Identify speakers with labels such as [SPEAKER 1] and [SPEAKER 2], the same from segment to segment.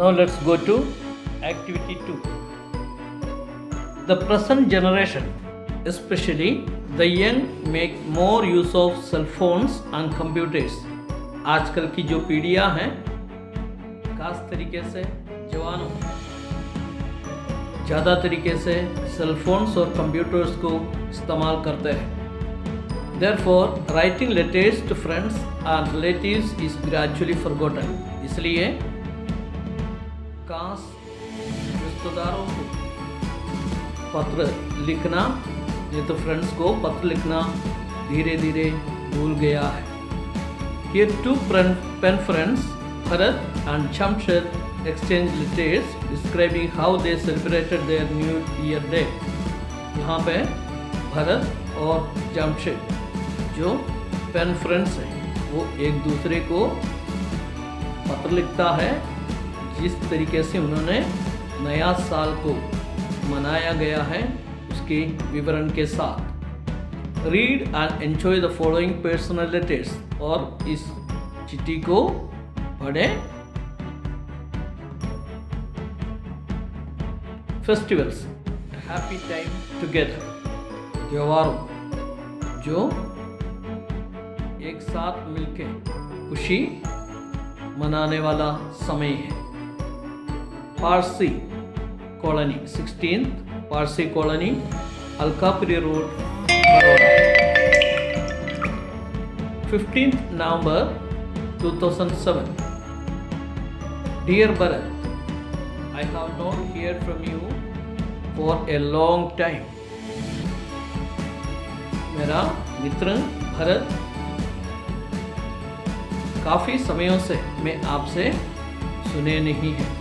[SPEAKER 1] Now let's go to activity 2. The present generation, especially the young, make more use of cell phones and computers. आजकल की जो पीढ़ियां हैं, खास तरीके से जवानों, ज़्यादा तरीके से सेल फोन्स और कंप्यूटर्स को इस्तेमाल करते हैं. Therefore, writing letters to friends and relatives is gradually forgotten. इसलिए खास रिश्तेदारों को पत्र लिखना, ये तो फ्रेंड्स को पत्र लिखना धीरे धीरे भूल गया है. Here two pen friends, Bharat and Jamshed, exchange letters describing how they celebrated their New Year Day. यहाँ पे भरत और जमशेद जो पेन फ्रेंड्स हैं वो एक दूसरे को पत्र लिखता है जिस तरीके से उन्होंने नया साल को मनाया गया है उसके विवरण के साथ. Read and enjoy the following personal letters, और इस चिट्ठी को पढ़ें. फेस्टिवल्स, हैप्पी टाइम टुगेदर, त्योहारों जो एक साथ मिलकर खुशी मनाने वाला समय है. Parsi colony, 16th Parsi colony, Alkapuri road, Baroda. 15th November 2007. Dear Bharat, I have not heard from you for a long time. मेरा मित्र भरत, काफ़ी समयों से मैं आपसे सुने नहीं हैं.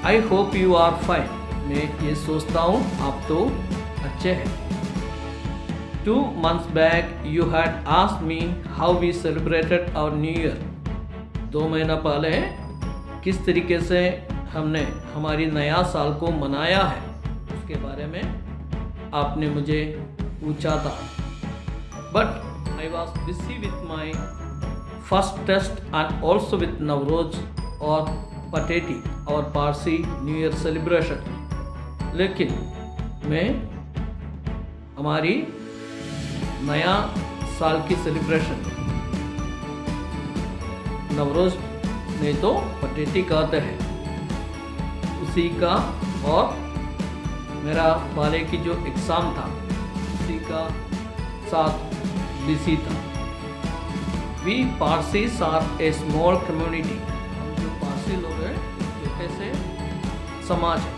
[SPEAKER 1] I hope you are fine. मैं ये सोचता हूँ आप तो अच्छे हैं. 2 months back you had asked me how we celebrated our New Year. 2 महीना पहले किस तरीके से हमने हमारी नया साल को मनाया है उसके बारे में आपने मुझे पूछा था. But I was busy with my first test and also with Navroz और पटेटी और पारसी न्यू ईयर सेलिब्रेशन. लेकिन मैं हमारी नया साल की सेलिब्रेशन, नवरोज नहीं तो पटेटी कहते हैं, उसी का और मेरा वाले की जो एग्ज़ाम था उसी का साथ बिजी था. We Parsis are a small community. हम जो पारसी लोग हैं छोटे से समाज है.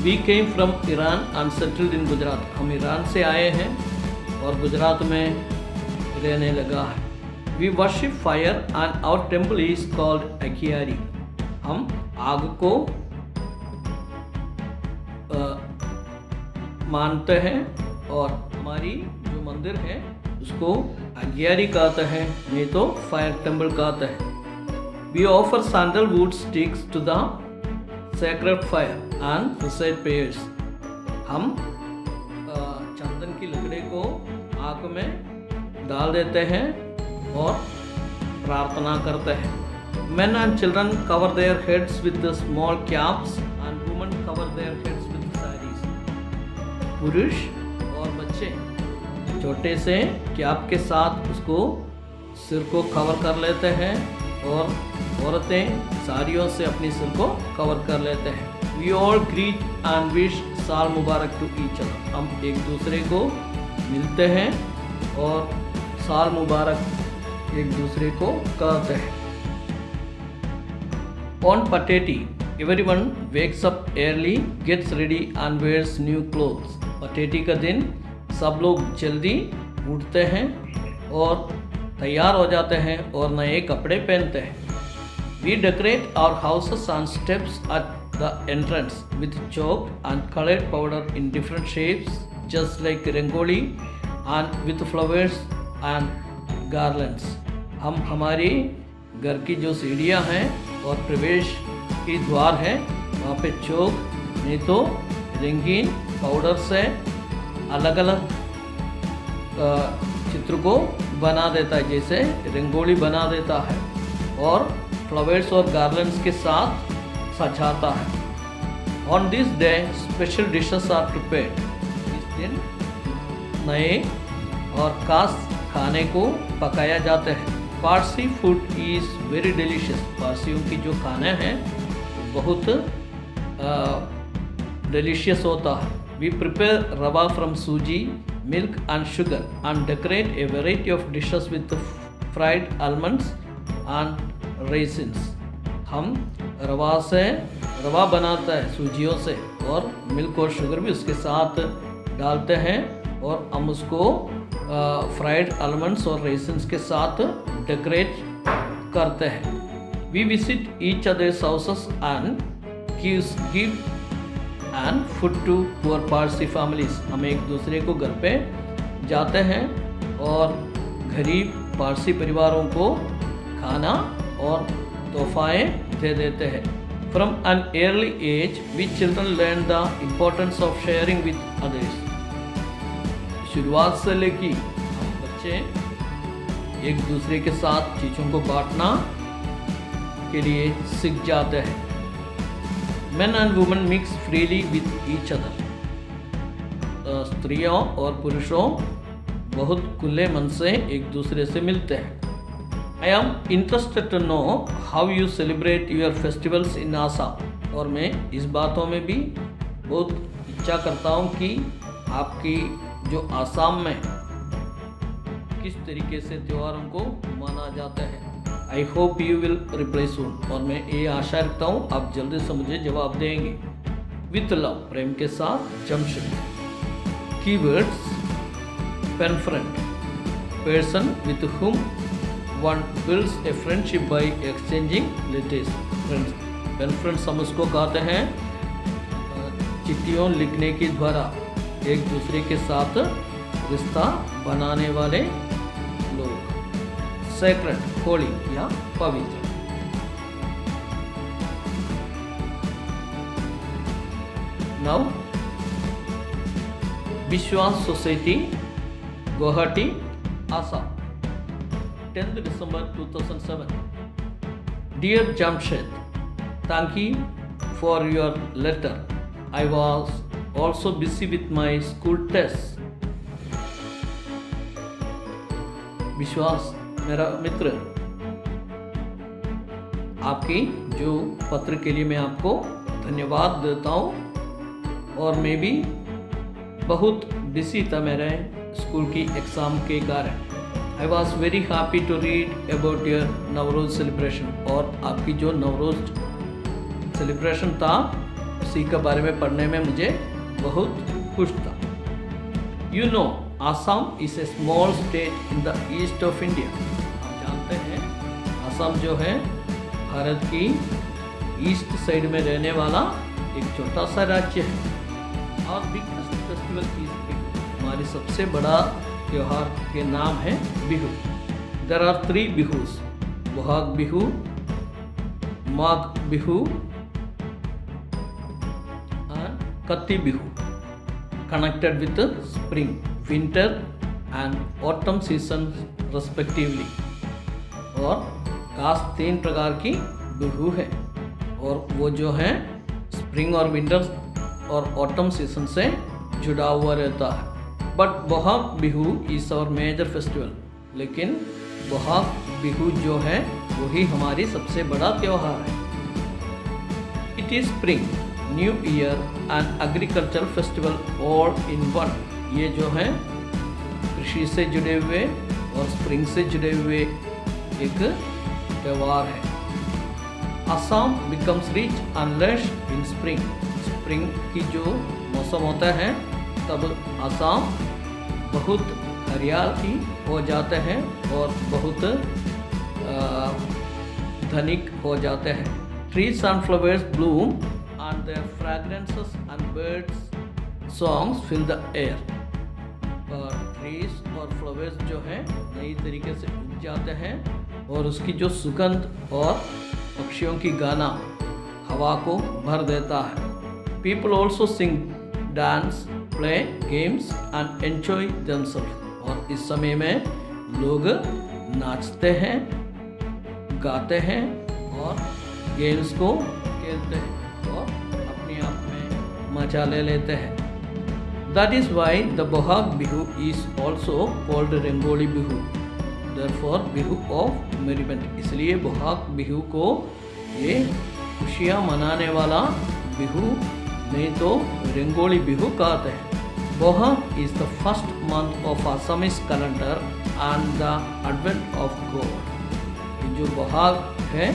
[SPEAKER 1] We came from Iran and settled in Gujarat. हम ईरान से आए हैं और गुजरात में रहने लगा है. We worship fire and our temple is called agiary. हम आग को मानते हैं और हमारी जो मंदिर है उसको अगियारी कहते हैं, नहीं तो फायर टेम्पल कहते हैं. We offer sandalwood sticks to the sacred fire and recite prayers. हम चंदन की लकड़ी को आग में डाल देते हैं और प्रार्थना करते हैं. Men and children cover their heads with the small caps and women cover their heads with sarees. पुरुष और बच्चे छोटे से कैप के साथ उसको सिर को कवर कर लेते हैं और औरतें साड़ियों से अपनी सिर को कवर कर लेते हैं. We all greet and wish Sal Mubarak to each other. हम एक दूसरे को मिलते हैं और साल मुबारक एक दूसरे को कहते हैं. On Pateti everyone wakes up early, gets ready and wears new clothes. Pateti का दिन सब लोग जल्दी उठते हैं और तैयार हो जाते हैं और नए कपड़े पहनते हैं. We decorate our houses and steps at the entrance with chalk and colored powder in different shapes, just like rangoli, and with flowers and garlands. हम हमारी घर की जो सीढ़ियाँ हैं और प्रवेश की द्वार है वहाँ पे चौक नहीं तो रंगीन पाउडर से अलग अलग चित्र को बना देता है, जैसे रंगोली बना देता है. और फ्लावर्स और गार्लैंड्स के साथ सजाता है। On this day special dishes are prepared. इस दिन नए और खास खाने को पकाया जाता है। Parsi food is very delicious. पारसियों की जो खाना है बहुत डिलीशियस होता है। We prepare rava from suji, milk and sugar and decorate a variety of dishes with fried almonds and raisins. हम रवा बनाता है सूजियों से और मिल्क और शुगर भी उसके साथ डालते हैं और हम उसको फ्राइड आलमंड्स और रेसिन्स के साथ डेकोरेट करते हैं। We visit each others houses and give and food to poor Parsi families. हम एक दूसरे को घर पे जाते हैं और गरीब पारसी परिवारों को खाना और तोहफाएँ दे देते हैं। From an early age we children learn the importance of sharing with others. शुरुआत से लेके हम बच्चे एक दूसरे के साथ चीज़ों को बांटना के लिए सीख जाते हैं। Men and women mix freely with each other. स्त्रियों और पुरुषों बहुत खुले मन से एक दूसरे से मिलते हैं। I am interested to know how you celebrate your festivals in Assam. और मैं इस बातों में भी बहुत इच्छा करता हूँ कि आपकी जो आसाम में किस तरीके से त्योहारों को माना जाता है। I hope you will reply soon. और मैं ये आशा रखता हूँ आप जल्दी से मुझे जवाब देंगे। विथ लव, प्रेम के साथ, Jamshed. Keywords: pen friend, person with whom one builds a friendship by exchanging letters. Friends, pen friends हम उसको कहते हैं चिट्ठियों लिखने के द्वारा एक दूसरे के साथ रिश्ता बनाने वाले लोग। सेक्रेड, होली या पवित्र। नाउ विश्वास society, Guwahati, Assam, 10th December 2007. Dear Jamshed, thank you for your letter. I was also busy with my school tests. विश्वास मेरा मित्र, आपकी जो पत्र के लिए मैं आपको धन्यवाद देता हूँ और मैं भी बहुत बिजी था मेरे स्कूल की एग्ज़ाम के कारण। I was very happy to read about your Navroz celebration. और आपकी जो नवरोज़ सेलिब्रेशन था उसी के बारे में पढ़ने में मुझे बहुत खुश था। You know, Assam is a small state in the east of India. हम जानते हैं असम जो है भारत की ईस्ट साइड में रहने वाला एक छोटा सा राज्य है। और बिगेस्ट फेस्टिवल इज बिहू। हमारी सबसे बड़ा त्योहार के नाम है Bihu. There are 3 Bihus: Bohag Bihu, Magh Bihu and Kati Bihu, connected with spring, winter and autumn seasons respectively। और खास 3 प्रकार की बिहू है और वो जो है स्प्रिंग और विंटर और ऑटम सीजन से जुड़ा हुआ रहता है। But Bohag Bihu is our major festival. लेकिन बोहाग बिहू जो है वही हमारी सबसे बड़ा त्यौहार है। It is spring, new year and agriculture festival all in one. ये जो है कृषि से जुड़े हुए और स्प्रिंग से जुड़े हुए एक त्यौहार है। Assam becomes rich and lush in spring. Spring की जो मौसम होता है तब असम बहुत हरियाली हो जाते हैं और बहुत धनिक हो जाते हैं। Trees and flowers bloom and their fragrances and birds songs fill the air. और ट्रीज और फ्लावर्स जो है नई तरीके से उग जाते हैं और उसकी जो सुगंध और पक्षियों की गाना हवा को भर देता है। People also sing, dance, play games and enjoy themselves. और इस समय में लोग नाचते हैं, गाते हैं और गेम्स को खेलते हैं और अपने आप में मजा ले लेते हैं। That is why the Bohag Bihu is also called Rongali Bihu, therefore Bihu of merriment. इसलिए बोहाग बिहू को ये खुशियाँ मनाने वाला बिहू नहीं तो रंगोली बिहू कहते हैं। Bohag is the first month of Assamese calendar and the advent of God. जो बोहाग है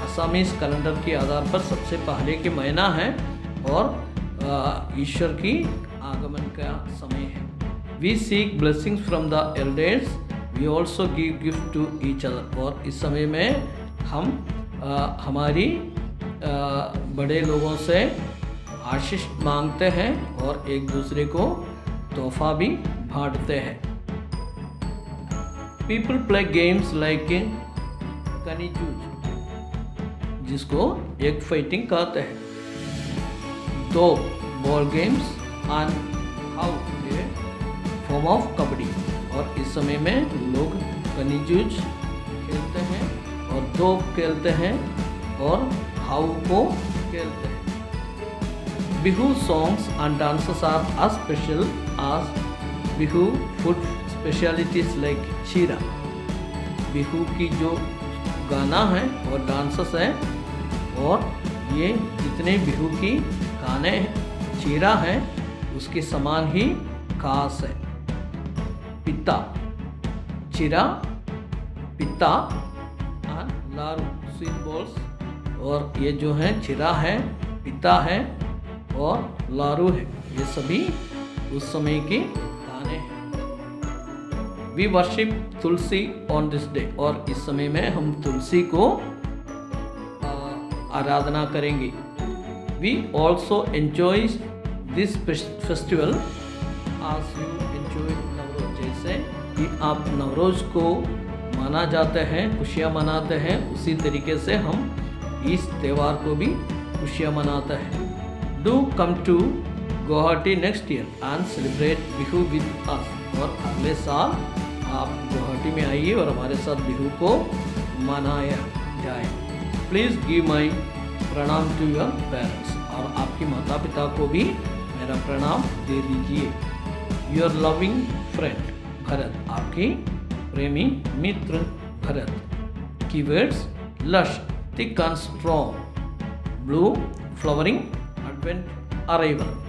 [SPEAKER 1] असमीज कैलेंडर के आधार पर सबसे पहले के महीना है और ईश्वर की आगमन का समय है। We seek blessings from the elders, we also give gift to each other. और इस समय में हम हमारी बड़े लोगों से आशीष मांगते हैं और एक दूसरे को तोहफा भी बांटते हैं। पीपल प्ले गेम्स लाइक कनीजूज, जिसको एक फाइटिंग कहते हैं, दो ball games and how a form of kabaddi. और इस समय में लोग कनीजूज खेलते हैं और दो खेलते हैं और हाउ को खेलते हैं। Bihu songs and dances are as special as Bihu food specialties like चीरा। बिहू की जो गाना है और डांसेस है और ये जितने बिहू की गाने चीरा है उसके समान ही खास है। पिता चीरा, पिता और लारू स्वीट बॉल्स। और ये जो है चीरा है, पिता है और लारू है, ये सभी उस समय के गाने हैं। We worship tulsi on this day. और इस समय में हम तुलसी को आराधना करेंगे। We also enjoy this festival as you enjoy Navroz. जैसे कि आप नवरोज को माना जाते हैं, खुशियाँ मनाते हैं, उसी तरीके से हम इस त्यौहार को भी खुशियाँ मनाते हैं। Do come to Guwahati next year and celebrate Bihu with us. और अगले साल आप गुवाहाटी में आइए और हमारे साथ बिहू को मनाया जाए। प्लीज़ गिव माई प्रणाम टू योर पेरेंट्स। और आपके माता पिता को भी मेरा प्रणाम दे दीजिए। योर लविंग फ्रेंड भरत, आपकी प्रेमी मित्र Bharat. Keywords lush, thick and strong, blue flowering, advent arrival।